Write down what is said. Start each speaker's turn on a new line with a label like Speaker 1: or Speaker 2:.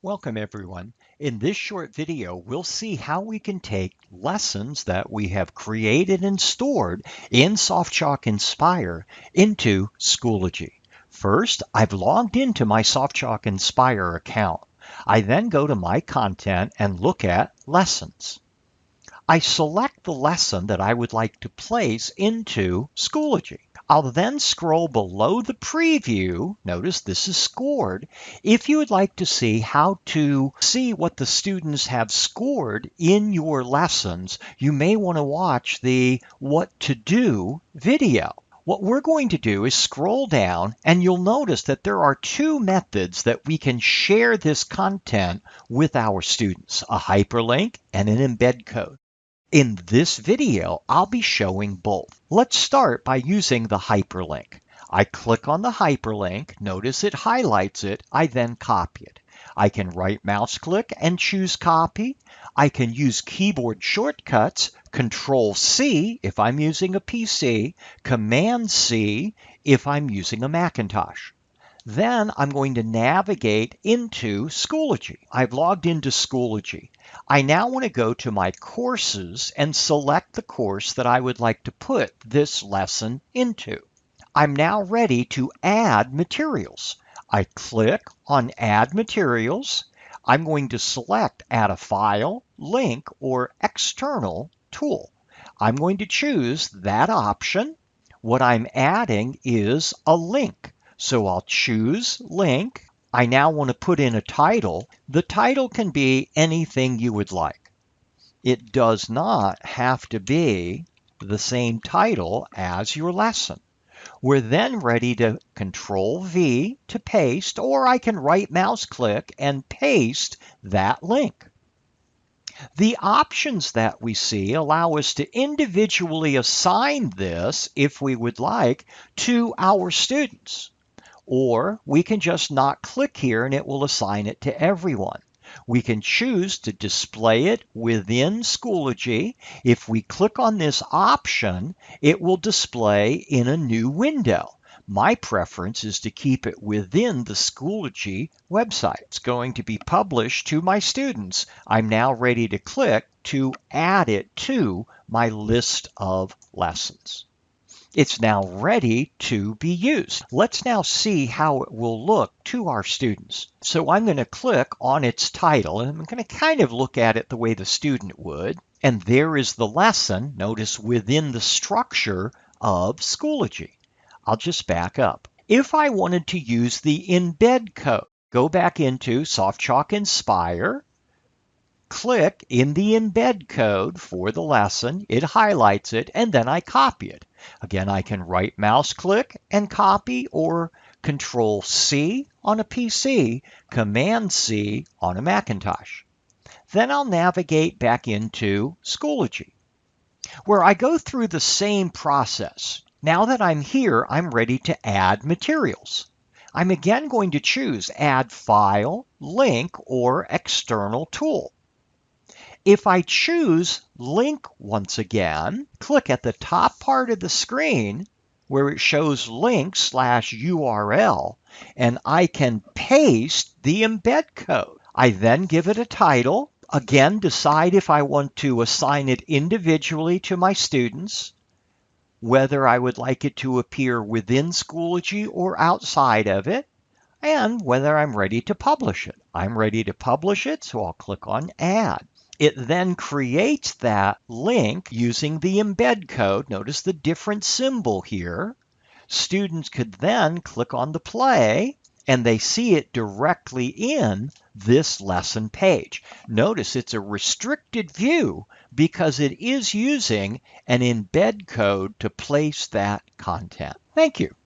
Speaker 1: Welcome everyone. In this short video, we'll see how we can take lessons that we have created and stored in SoftChalk Inspire into Schoology. First, I've logged into my SoftChalk Inspire account. I then go to my content and look at lessons. I select the lesson that I would like to place into Schoology. I'll then scroll below the preview. Notice this is scored. If you would like to see how to see what the students have scored in your lessons, you may want to watch the What to Do video. What we're going to do is scroll down and you'll notice that there are two methods that we can share this content with our students, a hyperlink and an embed code. In this video, I'll be showing both. Let's start by using the hyperlink. I click on the hyperlink, notice it highlights it, I then copy it. I can right mouse click and choose copy. I can use keyboard shortcuts, Control C if I'm using a PC, Command C if I'm using a Macintosh. Then I'm going to navigate into Schoology. I've logged into Schoology. I now want to go to my courses and select the course that I would like to put this lesson into. I'm now ready to add materials. I click on Add Materials. I'm going to select Add a File, Link, or External Tool. I'm going to choose that option. What I'm adding is a link. So I'll choose link. I now want to put in a title. The title can be anything you would like. It does not have to be the same title as your lesson. We're then ready to Control V to paste, or I can right mouse click and paste that link. The options that we see allow us to individually assign this, if we would like, to our students. Or we can just not click here and it will assign it to everyone. We can choose to display it within Schoology. If we click on this option, it will display in a new window. My preference is to keep it within the Schoology website. It's going to be published to my students. I'm now ready to click to add it to my list of lessons. It's now ready to be used. Let's now see how it will look to our students. So I'm going to click on its title, and I'm going to kind of look at it the way the student would. And there is the lesson, notice within the structure of Schoology. I'll just back up. If I wanted to use the embed code, go back into SoftChalk Inspire, click in the embed code for the lesson, it highlights it, and then I copy it. Again, I can right mouse click and copy, or Control C on a PC, Command C on a Macintosh. Then I'll navigate back into Schoology, where I go through the same process. Now that I'm here, I'm ready to add materials. I'm again going to choose Add File, Link, or External Tool. If I choose link once again, click at the top part of the screen where it shows link/URL, and I can paste the embed code. I then give it a title. Again, decide if I want to assign it individually to my students, whether I would like it to appear within Schoology or outside of it, and whether I'm ready to publish it. I'm ready to publish it, so I'll click on Add. It then creates that link using the embed code. Notice the different symbol here. Students could then click on the play and they see it directly in this lesson page. Notice it's a restricted view because it is using an embed code to place that content. Thank you.